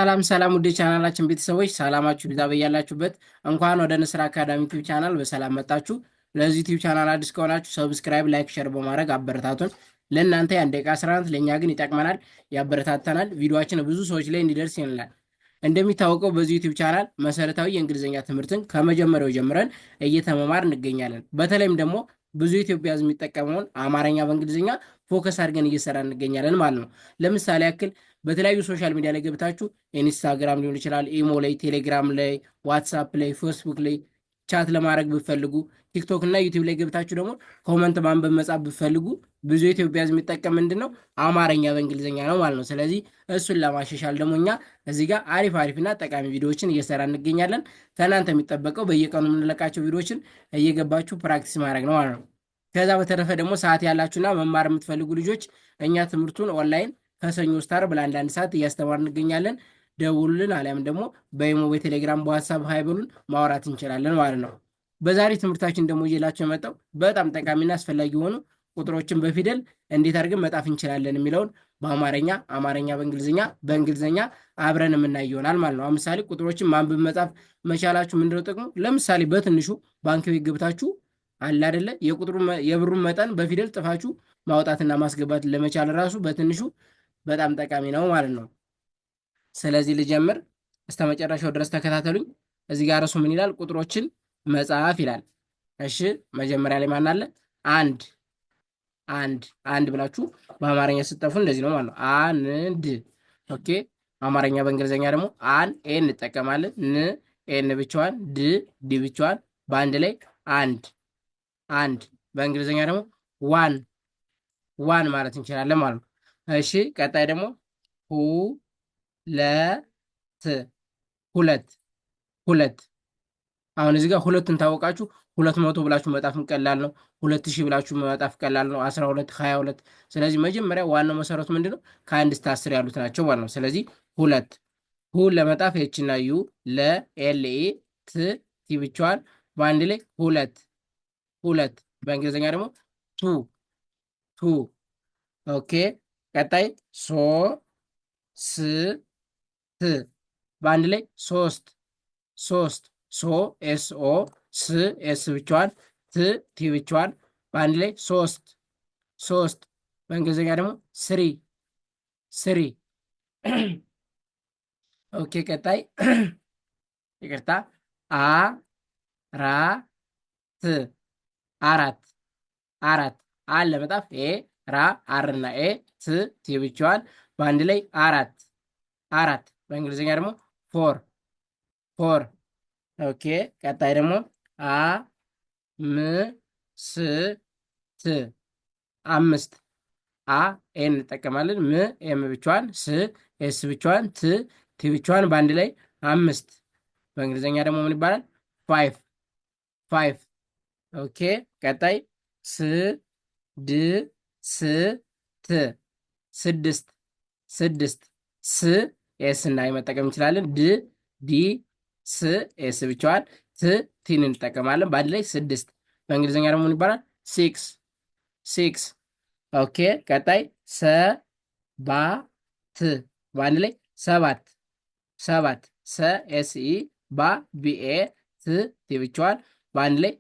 ሰላም ሰላም ውድ ቻናላችን ቤተሰቦች ሰላማችሁ ይብዛ በያላችሁበት። እንኳን ወደ ንስር አካዳሚ ዩቲዩብ ቻናል በሰላም መጣችሁ። ለዚህ ዩቲዩብ ቻናል አዲስ ከሆናችሁ ሰብስክራይብ፣ ላይክ፣ ሸር በማድረግ አበረታቱን። ለእናንተ የአንድ ደቂቃ ስራ ናት፣ ለእኛ ግን ይጠቅመናል፣ ያበረታተናል። ቪዲዮችን ብዙ ሰዎች ላይ እንዲደርስ ይሆናል። እንደሚታወቀው በዚህ ዩቲዩብ ቻናል መሰረታዊ የእንግሊዝኛ ትምህርትን ከመጀመሪያው ጀምረን እየተመማር እንገኛለን። በተለይም ደግሞ ብዙ ኢትዮጵያ ሕዝብ የሚጠቀመውን አማርኛ በእንግሊዝኛ ፎከስ አድርገን እየሰራ እንገኛለን ማለት ነው። ለምሳሌ ያክል በተለያዩ ሶሻል ሚዲያ ላይ ገብታችሁ ኢንስታግራም ሊሆን ይችላል፣ ኢሞ ላይ፣ ቴሌግራም ላይ፣ ዋትሳፕ ላይ፣ ፌስቡክ ላይ ቻት ለማድረግ ብፈልጉ፣ ቲክቶክ እና ዩቲዩብ ላይ ገብታችሁ ደግሞ ኮመንት ማንበብ መጻፍ ብፈልጉ ብዙ ኢትዮጵያ ሕዝብ የሚጠቀም ምንድን ነው አማርኛ በእንግሊዝኛ ነው ማለት ነው። ስለዚህ እሱን ለማሻሻል ደግሞ እኛ እዚህ ጋር አሪፍ አሪፍና ጠቃሚ ቪዲዮዎችን እየሰራ እንገኛለን። ከእናንተ የሚጠበቀው በየቀኑ የምንለቃቸው ቪዲዮዎችን እየገባችሁ ፕራክቲስ ማድረግ ነው ማለት ነው። ከዛ በተረፈ ደግሞ ሰዓት ያላችሁና መማር የምትፈልጉ ልጆች እኛ ትምህርቱን ኦንላይን ከሰኞ ስታር ለአንዳንድ ሰዓት እያስተማር እንገኛለን። ደውሉልን፣ አሊያም ደግሞ በኢሞ በቴሌግራም በዋትሳፕ ሀይበሉን ማውራት እንችላለን ማለት ነው። በዛሬ ትምህርታችን ደግሞ ይዤላችሁ የመጣው በጣም ጠቃሚና አስፈላጊ የሆኑ ቁጥሮችን በፊደል እንዴት አድርገን መጻፍ እንችላለን የሚለውን አማርኛ በእንግሊዝኛ አብረን የምናይ ይሆናል ማለት ነው። አሁን ምሳሌ ቁጥሮችን ማንበብ መጻፍ መቻላችሁ ምንድነው ጥቅሙ? ለምሳሌ በትንሹ ባንክ ቤት ገብታችሁ አለ አይደለ የብሩን መጠን በፊደል ጥፋችሁ ማውጣትና ማስገባት ለመቻል ራሱ በትንሹ በጣም ጠቃሚ ነው ማለት ነው። ስለዚህ ልጀምር፣ እስከ መጨረሻው ድረስ ተከታተሉኝ። እዚህ ጋር እሱ ምን ይላል? ቁጥሮችን መጻፍ ይላል። እሺ መጀመሪያ ላይ ማን አለ? አንድ አንድ ብላችሁ በአማርኛ ስጠፉ እንደዚህ ነው ማለት ነው። አንድ። ኦኬ። አማርኛ በእንግሊዝኛ ደግሞ ኤን እንጠቀማለን። ኤን ብቻዋን፣ ዲ ብቻዋን፣ በአንድ ላይ አንድ። በእንግሊዝኛ ደግሞ ዋን ማለት እንችላለን ማለት ነው። እሺ ቀጣይ ደግሞ ሁለት። አሁን እዚህ ጋር ሁለትን ታወቃችሁ 200 ብላችሁ መጣፍም ቀላል ነው። 2000 ብላችሁ መጣፍ ቀላል ነው። 12፣ 22። ስለዚህ መጀመሪያ ዋናው መሰረቱ ምንድነው? ከ1 እስከ 10 ያሉት ናቸው ማለት ነው። ስለዚህ ሁለት ለመጣፍ ኤችና ዩ፣ ለኤልኢ ቲ ብቻዋን፣ በአንድ ላይ ሁለት። በእንግሊዝኛ ደግሞ ቱ። ኦኬ። ቀጣይ ት፣ በአንድ ላይ ሶስት። ኤስኦ፣ ኤስ ብቻዋን፣ ቲ ብቻዋን፣ በአንድ ላይ ሶስት። በእንግሊዝኛ ደግሞ ስሪ። ኦኬ። ቀጣይ ይቅርታ፣ አራት ለመጣፍ አርና ቲ ብቻዋን፣ በአንድ ላይ አራት። በእንግሊዝኛ ደግሞ ፎር። ኦኬ። ቀጣይ ደግሞ አምስት። ኤን እንጠቀማለን። ኤም ብቻዋን፣ ኤስ ብቻዋን፣ ቲ ብቻዋን፣ በአንድ ላይ አምስት። በእንግሊዝኛ ደግሞ ምን ይባላል? ፋይቭ። ኦኬ። ቀጣይ ስድስት። ኤስ እና መጠቀም እንችላለን። ዲ ኤስ ብቻዋን፣ ቲን እንጠቀማለን። በአንድ ላይ ስድስት። በእንግሊዝኛ ደግሞ ምን ይባላል? ሲክስ። ኦኬ። ቀጣይ በአንድ ላይ ሰባት። ኤስኢ፣ ቢኤ፣ ቲ ብቻዋን፣ በአንድ ላይ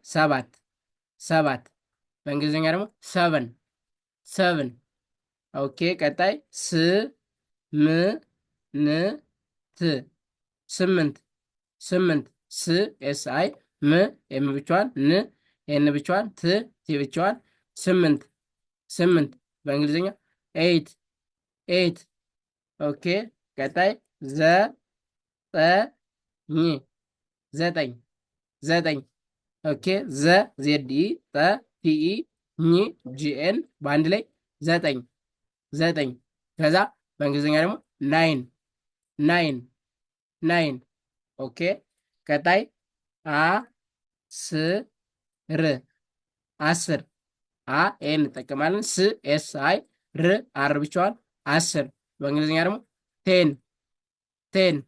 ሰባት። በእንግሊዝኛ ደግሞ ሰቨን። ኦኬ። ቀጣይ ስምንት። ኤስ አይ፣ ኤም ብቻዋን፣ ኤን ብቻዋን፣ ቲ ብቻዋን፣ ስምንት። በእንግሊዝኛ ኤይት። ኦኬ። ቀጣይ ዘጠኝ። ኦኬ። ዜድ ኢ፣ ቲኢ፣ ጂኤን፣ በአንድ ላይ ዘጠኝ። ከዛ በእንግሊዝኛ ደግሞ ናይን። ኦኬ። ቀጣይ አስር። ኤን እንጠቀማለን። ኤስ አይ፣ አር ብቻዋን፣ 10። በእንግሊዝኛ ደግሞ ቴን።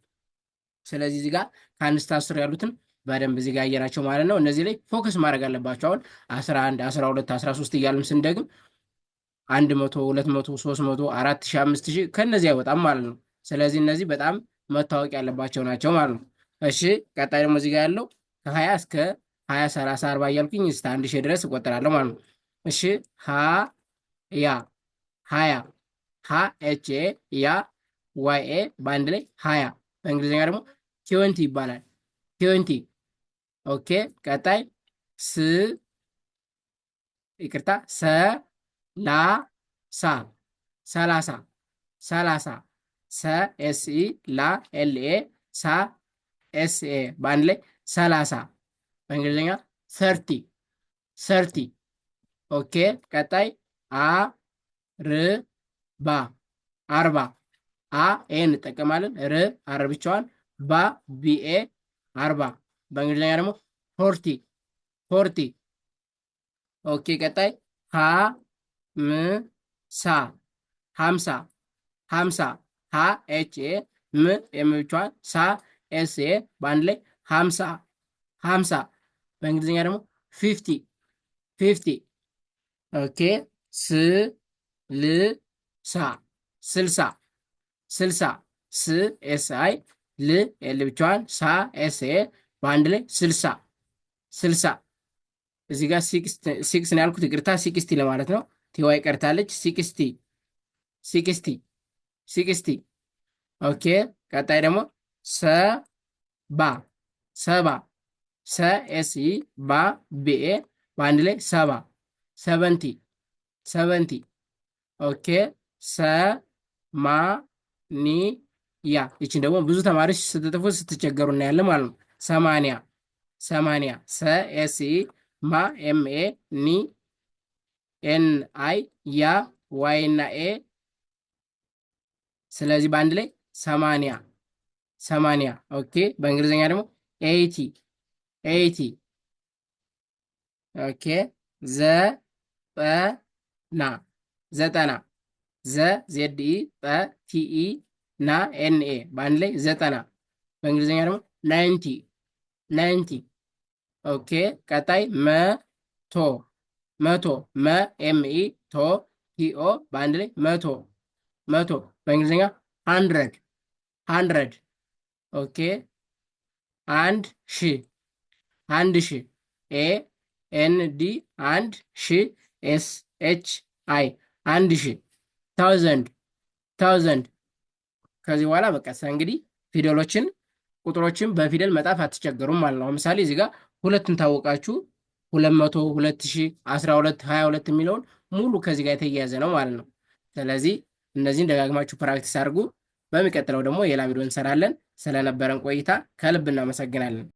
ስለዚህ እዚህ ጋር ከ1 እስከ 10 ያሉትን በደንብ እዚህ ጋር አየናቸው ማለት ነው። እነዚህ ላይ ፎከስ ማድረግ አለባቸው። አሁን 11፣ 12፣ 13 እያልን ስንደግም 100፣ 200፣ 300፣ 4000፣ 5000 ከነዚህ አይወጣም ማለት ነው። ስለዚህ እነዚህ በጣም መታወቅ ያለባቸው ናቸው ማለት ነው። እሺ ቀጣይ ደግሞ እዚህ ጋር ያለው ከ20 እስከ 20 30 40 እያልኩኝ እስከ 1000 ድረስ እቆጥራለሁ ማለት ነው። እሺ ሀ ያ 20 ሀ ኤች ኤ ያ ዋይ ኤ በአንድ ላይ 20 በእንግሊዝኛ ደግሞ ቲወንቲ ይባላል። ቲወንቲ ኦኬ። ቀጣይ ስ ይቅርታ ሰ ላ ሳ 30 30 ሰ ኤስ ኢ ላ ኤል ኤ ሳ ኤስ ኤ በአንድ ላይ 30 በእንግሊዝኛ 30 30 ኦኬ። ቀጣይ አ ር ባ 40 አ ኤ እንጠቀማለን። ር አር ብቻዋን ባ ቢኤ 40 በእንግሊዝኛ ደግሞ 40 40 ኦኬ። ቀጣይ ሀ ም ሳ 50 50 ሀ ኤች ኤ ም የምብቻዋን ሳ ኤስ ኤ በአንድ ላይ 50 50 በእንግሊዝኛ ደግሞ 50 50 ኦኬ። ስ ል ሳ 60 60 ስ ኤስ አይ ል ኤል ብቻዋን ሳ ኤስ ኤ በአንድ ላይ 60 60 እዚህ ጋር ሲክስ ነው ያልኩት፣ ይቅርታ 60 ለማለት ነው። ቲዋይ ቀርታለች። 60 60 60 ኦኬ። ቀጣይ ደግሞ ሰባ ሰባ ሰ ኤስ ኢ ባ ቢኤ በአንድ ላይ 70 70 70 ኦኬ። ሰ ማ ኒ ያ ይችን ደግሞ ብዙ ተማሪዎች ስትጥፉ ስትቸገሩ እናያለን ማለት ነው። 80 80 ሰ ኤስ ኢ ማ ኤም ኤ ኒ ኤን አይ ያ ዋይ እና ኤ ስለዚህ በአንድ ላይ 80 80 ኦኬ። በእንግሊዝኛ ደግሞ 80 80 ኦኬ። ዘጠና ዘጠና ዘ ዜድ ኢ ጠ ቲ ኢ ና ኤን ኤ በአንድ ላይ 90 በእንግሊዝኛ ደግሞ 90 90 ኦኬ። ቀጣይ መቶ መቶ መ ኤም ኢ ቶ ቲ ኦ በአንድ ላይ መቶ መቶ በእንግሊዝኛ 100 100 ኦኬ። አንድ ሺህ አንድ ሺህ ኤ ኤን ዲ አንድ ሺህ ኤስ ኤች አይ አንድ ሺህ ታውዘንድ ታውዘንድ። ከዚህ በኋላ በቃ እንግዲህ ፊደሎችን ቁጥሮችን በፊደል መጣፍ አትቸገሩም ማለት ነው። ለምሳሌ እዚህ ጋር ሁለትን ታወቃችሁ 200 2000 12 22 የሚለውን ሙሉ ከዚህ ጋር የተያያዘ ነው ማለት ነው። ስለዚህ እነዚህን ደጋግማችሁ ፕራክቲስ አድርጉ። በሚቀጥለው ደግሞ ሌላ ቪዲዮ እንሰራለን። ስለነበረን ቆይታ ከልብ እናመሰግናለን።